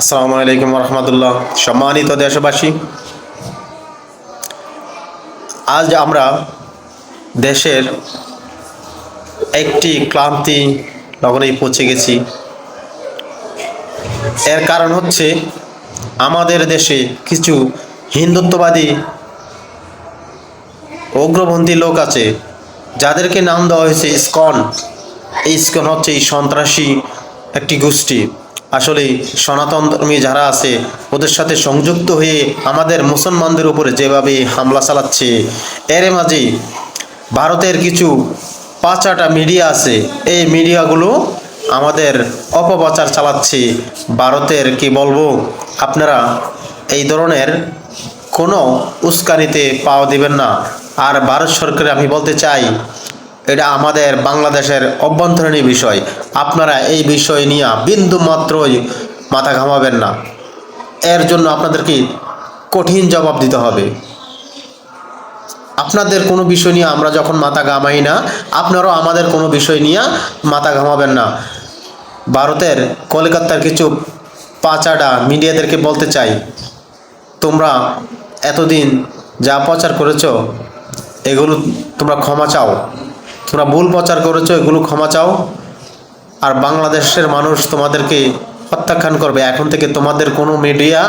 আসসালামু আলাইকুম রহমতুল্লাহ। সম্মানিত দেশবাসী, আজ আমরা দেশের একটি ক্লান্তি লগ্নে পৌঁছে গেছি। এর কারণ হচ্ছে আমাদের দেশে কিছু হিন্দুত্ববাদী উগ্রপন্থী লোক আছে, যাদেরকে নাম দেওয়া হয়েছে ইসকন। এই ইসকন হচ্ছে এই সন্ত্রাসী একটি গোষ্ঠী। আসলে সনাতন ধর্মী যারা আছে ওদের সাথে সংযুক্ত হয়ে আমাদের মুসলমানদের উপরে যেভাবে হামলা চালাচ্ছে, এর মাঝে ভারতের কিছু পাঁচাটা মিডিয়া আছে, এই মিডিয়াগুলো আমাদের অপপ্রচার চালাচ্ছে। ভারতের কি বলবো, আপনারা এই ধরনের কোনো উস্কানিতে পাওয়া দিবেন না। আর ভারত সরকারে আমি বলতে চাই, এটা আমাদের বাংলাদেশের অভ্যন্তরীণ বিষয়। আপনারা এই বিষয় নিয়ে বিন্দু মাত্রই মাথা ঘামাবেন না। এর জন্য আপনাদেরকে কঠিন জবাব দিতে হবে। আপনাদের কোনো বিষয় নিয়ে আমরা যখন মাথা ঘামাই না, আপনারাও আমাদের কোনো বিষয় নিয়ে মাথা ঘামাবেন না। ভারতের কলকাতার কিছু পাচাডা মিডিয়াদেরকে বলতে চাই, তোমরা এতদিন যা প্রচার করেছো এগুলো তোমরা ক্ষমা চাও। তোমরা ভুল প্রচার করেছো, এগুলো ক্ষমা চাও। আর বাংলাদেশের মানুষ তোমাদেরকে প্রত্যাখ্যান করবে। এখন থেকে তোমাদের কোনো মিডিয়া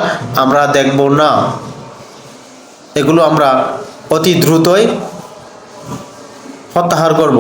আমরা দেখব না। এগুলো আমরা অতি দ্রুতই প্রত্যাহার করব।